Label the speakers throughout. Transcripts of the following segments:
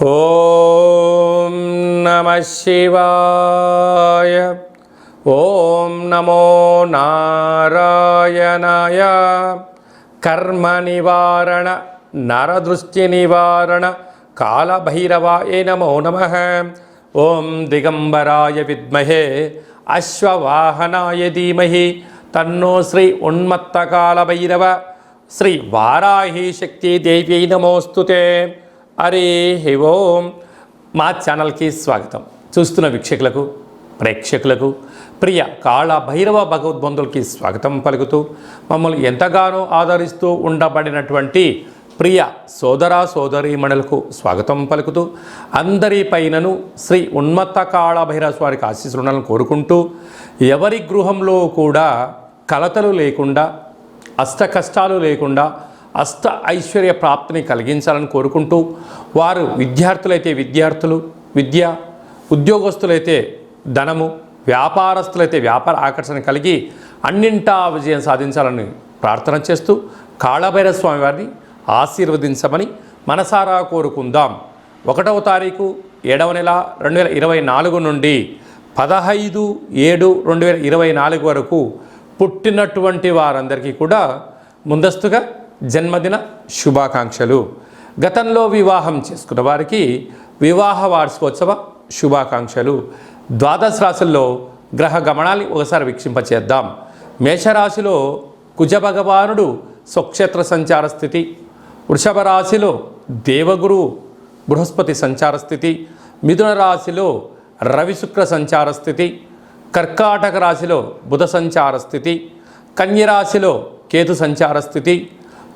Speaker 1: ఓం నమః శివాయ. ఓం నమో నారాయణాయ. కర్మ నివారణ నరదృష్టి నివారణ కాళభైరవాయ నమో నమః. ఓం దిగంబరాయ విద్మహే అశ్వవాహనాయ ధీమహి తన్నో శ్రీ ఉన్మత్త కాళభైరవ శ్రీ వారాహి శక్తి దేవ్యై నమోస్తుతే. హరి ఓం. మా ఛానల్కి స్వాగతం. చూస్తున్న వీక్షకులకు, ప్రేక్షకులకు, ప్రియ కాళభైరవ భగవద్బంధులకి స్వాగతం పలుకుతూ, మమ్మల్ని ఎంతగానో ఆదరిస్తూ ఉండబడినటువంటి ప్రియ సోదర సోదరీమణులకు స్వాగతం పలుకుతూ, అందరి పైనను శ్రీ ఉన్మత్త కాళభైరవ స్వామికి ఆశీస్సులను కోరుకుంటూ, ఎవరి గృహంలో కూడా కలతలు లేకుండా, అష్ట కష్టాలు లేకుండా అష్ట ఐశ్వర్య ప్రాప్తిని కలిగించాలని కోరుకుంటూ, వారు విద్యార్థులైతే విద్యార్థులు విద్య, ఉద్యోగస్తులైతే ధనము, వ్యాపారస్తులైతే వ్యాపార ఆకర్షణ కలిగి అన్నింటా విజయం సాధించాలని ప్రార్థన చేస్తూ, కాళభైరవ స్వామి వారిని ఆశీర్వదించమని మనసారా కోరుకుందాం. 1వ తారీఖు 7వ నెల 2024 నుండి 15/7/2024 వరకు పుట్టినటువంటి వారందరికీ కూడా ముందస్తుగా జన్మదిన శుభాకాంక్షలు. గతంలో వివాహం చేసుకున్న వారికి వివాహ వార్షికోత్సవ శుభాకాంక్షలు. ద్వాదశ రాశుల్లో గ్రహ గమనాన్ని ఒకసారి వీక్షింపచేద్దాం. మేషరాశిలో కుజభగవానుడు స్వక్షేత్ర సంచార స్థితి, వృషభ రాశిలో దేవగురు బృహస్పతి సంచార స్థితి, మిథున రాశిలో రవి శుక్ర సంచార స్థితి, కర్కాటక రాశిలో బుధ సంచార స్థితి, కన్యరాశిలో కేతు సంచార స్థితి,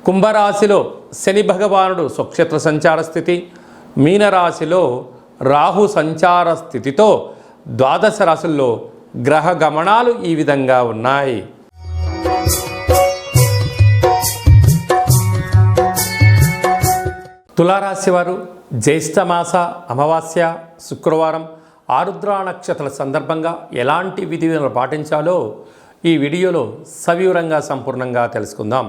Speaker 1: కుంభరాశిలో శని భగవానుడు స్వక్షేత్ర సంచార స్థితి, మీనరాశిలో రాహు సంచార స్థితితో ద్వాదశ రాశుల్లో గ్రహ గమనాలు ఈ విధంగా ఉన్నాయి. తులారాశి వారు జ్యేష్ఠమాస అమావాస్య శుక్రవారం ఆరుద్ర నక్షత్ర సందర్భంగా ఎలాంటి విధి విధానాలు పాటించాలో ఈ వీడియోలో సవివరంగా సంపూర్ణంగా తెలుసుకుందాం.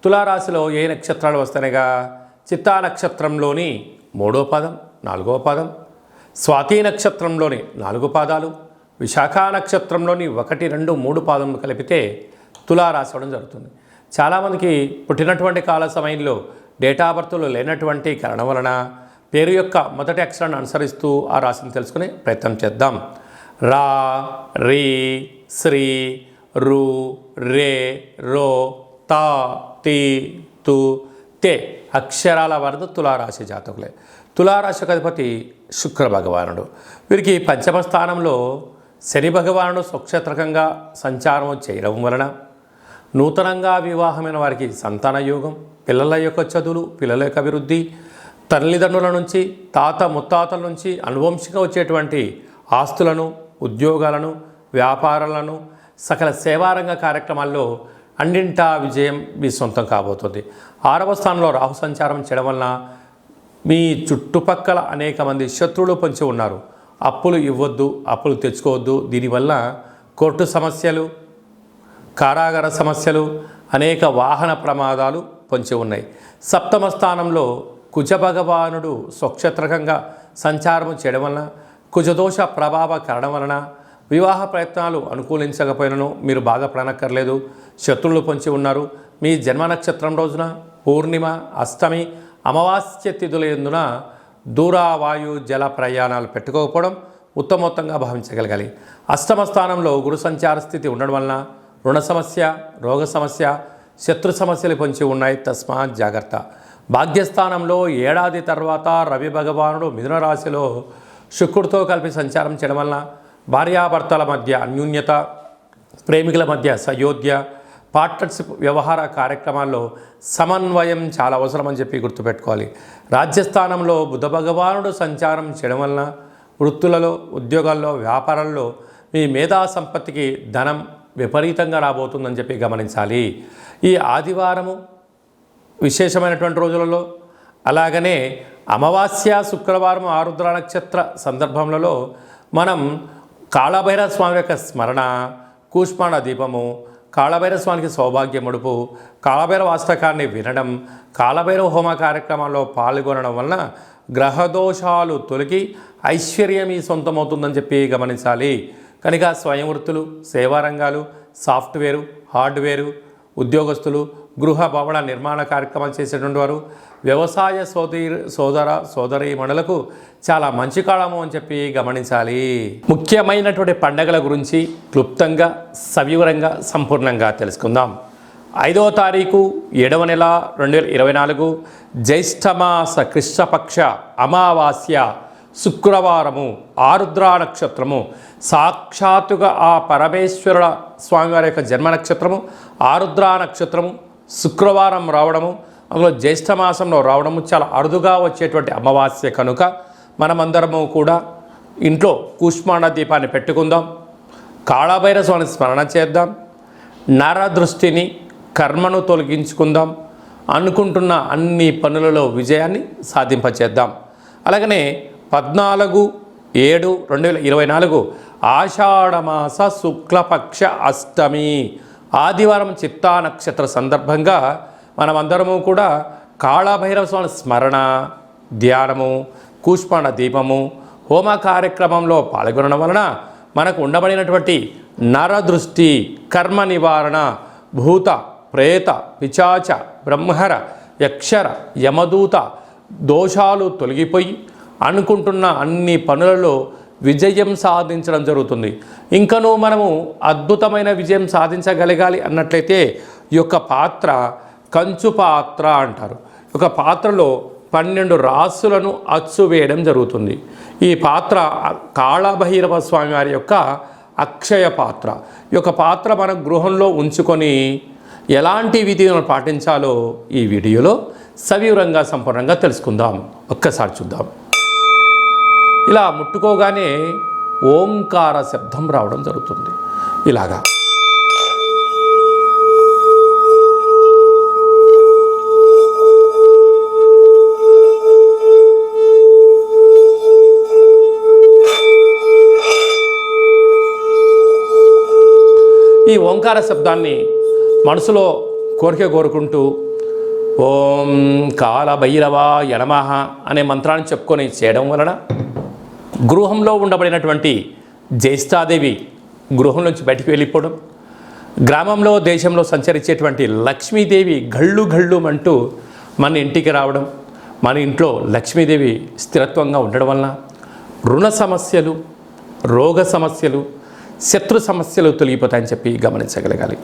Speaker 1: తులారాశిలో ఏ నక్షత్రాలు వస్తాయిగా, చిత్తా నక్షత్రంలోని 3వ పాదం 4వ పాదం, స్వాతి నక్షత్రంలోని 4 పాదాలు, విశాఖ నక్షత్రంలోని 1, 2, 3 పాదములు కలిపితే తులారాశి అవడం జరుగుతుంది. చాలామందికి పుట్టినటువంటి కాల సమయంలో డేటా బర్త్లో లేనటువంటి కారణం వలన పేరు యొక్క మొదటి అక్షరాన్ని అనుసరిస్తూ ఆ రాశిని తెలుసుకునే ప్రయత్నం చేద్దాం. రా, రీ, శ్రీ, రు, రే, రో, తా, తి, తు, తే అక్షరాల వరద తులారాశి జాతకులే. తులారాశికి అధిపతి శుక్ర భగవానుడు. వీరికి పంచమ స్థానంలో శని భగవానుడు స్వక్షేత్రకంగా సంచారం చేయడం వలన నూతనంగా వివాహమైన వారికి సంతాన యోగం, పిల్లల యొక్క చదువులు, పిల్లల యొక్క అభివృద్ధి, తల్లిదండ్రుల నుంచి తాత ముత్తాతల నుంచి అనువంశికంగా వచ్చేటువంటి ఆస్తులను, ఉద్యోగాలను, వ్యాపారాలను, సకల సేవారంగ కార్యక్రమాల్లో అన్నింటా విజయం మీ సొంతం కాబోతుంది. 6వ స్థానంలో రాహు సంచారం చేయడం వలన మీ చుట్టుపక్కల అనేక మంది శత్రువులు పొంచి ఉన్నారు. అప్పులు ఇవ్వద్దు, అప్పులు తెచ్చుకోవద్దు. దీనివల్ల కోర్టు సమస్యలు, కారాగార సమస్యలు, అనేక వాహన ప్రమాదాలు పొంచి ఉన్నాయి. 7వ స్థానంలో కుజభగవానుడు స్వక్షేత్రకంగా సంచారం చేయడం వలన, కుజదోష ప్రభావ కారణం వలన వివాహ ప్రయత్నాలు అనుకూలించకపోయినను మీరు బాధపడనక్కర్లేదు. శత్రువులు పొంచి ఉన్నారు. మీ జన్మ నక్షత్రం రోజున పూర్ణిమ, అష్టమి, అమావాస్య తిథుల యందున దూర వాయు జల ప్రయాణాలు పెట్టుకోకపోవడం ఉత్తమోత్తంగా భావించగలగాలి. 8వ స్థానంలో గురు సంచార స్థితి ఉండడం వలన రుణ సమస్య, రోగ సమస్య, శత్రు సమస్యలు పొంచి ఉన్నాయి. తస్మాత్ జాగ్రత్త. భాగ్యస్థానంలో ఏడాది తర్వాత రవి భగవానుడు మిథున రాశిలో శుక్రుడితో కలిపి సంచారం చేయడం వలన భార్యాభర్తల మధ్య అన్యూన్యత, ప్రేమికుల మధ్య సయోధ్య, పార్ట్నర్షిప్ వ్యవహార కార్యక్రమాల్లో సమన్వయం చాలా అవసరమని చెప్పి గుర్తుపెట్టుకోవాలి. రాజ్యస్థానంలో బుధ భగవానుడు సంచారం చేయడం వలన వృత్తులలో, ఉద్యోగాల్లో, వ్యాపారాల్లో మీ మేధా సంపత్తికి ధనం విపరీతంగా రాబోతుందని చెప్పి గమనించాలి. ఈ ఆదివారము విశేషమైనటువంటి రోజులలో, అలాగనే అమావాస్య శుక్రవారం ఆరుద్ర నక్షత్ర సందర్భములలో మనం కాళభైరవ స్వామి యొక్క స్మరణ, కూష్మాండ దీపము, కాళభైరవ స్వామికి సౌభాగ్య ముడుపు, కాళభైరవ అష్టకాన్ని వినడం, కాళభైరవ హోమ కార్యక్రమాల్లో పాల్గొనడం వలన గ్రహదోషాలు తొలగి ఐశ్వర్యం మీ సొంతమవుతుందని చెప్పి గమనించాలి. కనుక స్వయం వృత్తులు, సేవా రంగాలు, సాఫ్ట్వేరు, హార్డ్వేరు, ఉద్యోగస్తులు, గృహ భవన నిర్మాణ కార్యక్రమాలు చేసేటువంటి వారు, వ్యవసాయ సోదరీమణులకు చాలా మంచి కాలము అని చెప్పి గమనించాలి. ముఖ్యమైనటువంటి పండగల గురించి క్లుప్తంగా సవివరంగా సంపూర్ణంగా తెలుసుకుందాం. 5వ తారీఖు 7వ నెల 2024 జ్యేష్ఠమాస కృష్ణపక్ష అమావాస్య శుక్రవారము, ఆరుద్రా నక్షత్రము. సాక్షాత్తుగా ఆ పరమేశ్వరుల స్వామివారి యొక్క జన్మ నక్షత్రము ఆరుద్రా నక్షత్రము శుక్రవారం రావడము, అందులో జ్యేష్ఠమాసంలో రావడము చాలా అరుదుగా వచ్చేటువంటి అమావాస్య కనుక మనమందరము కూడా ఇంట్లో కూష్మాండ దీపాన్ని పెట్టుకుందాం. కాళభైరవ స్వామిని స్మరణ చేద్దాం. నరదృష్టిని, కర్మను తొలగించుకుందాం. అనుకుంటున్న అన్ని పనులలో విజయాన్ని సాధింపచేద్దాం. అలాగనే 14/7/2024 ఆషాఢమాస శుక్లపక్ష అష్టమి ఆదివారం చిత్తా నక్షత్ర సందర్భంగా మనమందరము కూడా కాళభైరవ స్వామి స్మరణ, ధ్యానము, కూష్మాండ దీపము, హోమ కార్యక్రమంలో పాల్గొనడం వలన మనకు ఉండబడినటువంటి నరదృష్టి, కర్మ నివారణ, భూత ప్రేత పిశాచ బ్రహ్మర యక్షర యమదూత దోషాలు తొలగిపోయి అనుకుంటున్న అన్ని పనులలో విజయం సాధించడం జరుగుతుంది. ఇంకనూ మనము అద్భుతమైన విజయం సాధించగలగాలి అన్నట్లయితే ఈ యొక్క పాత్ర కంచు పాత్ర అంటారు. ఒక పాత్రలో 12 రాసులను అచ్చు వేయడం జరుగుతుంది. ఈ పాత్ర కాళభైరవ స్వామి వారి యొక్క అక్షయ పాత్ర. ఈ యొక్క పాత్ర మన గృహంలో ఉంచుకొని ఎలాంటి విధులను పాటించాలో ఈ వీడియోలో సవివరంగా సంపూర్ణంగా తెలుసుకుందాం. ఒక్కసారి చూద్దాం. ఇలా ముట్టుకోగానే ఓంకార శబ్దం రావడం జరుగుతుంది. ఇలాగా ఈ ఓంకార శబ్దాన్ని మనసులో కోరుకుంటూ ఓం కాళభైరవాయ నమః అనే మంత్రాన్ని చెప్పుకొని చేయడం వలన గృహంలో ఉండబడినటువంటి జ్యేష్ఠాదేవి గృహం నుంచి బయటికి వెళ్ళిపోవడం, గ్రామంలో దేశంలో సంచరించేటువంటి లక్ష్మీదేవి గళ్ళు గళ్ళుమంటూ మన ఇంటికి రావడం, మన ఇంట్లో లక్ష్మీదేవి స్థిరత్వంగా ఉండడం వలన రుణ సమస్యలు, రోగ సమస్యలు, శత్రు సమస్యలు తొలగిపోతాయని చెప్పి గమనించగలగాలి.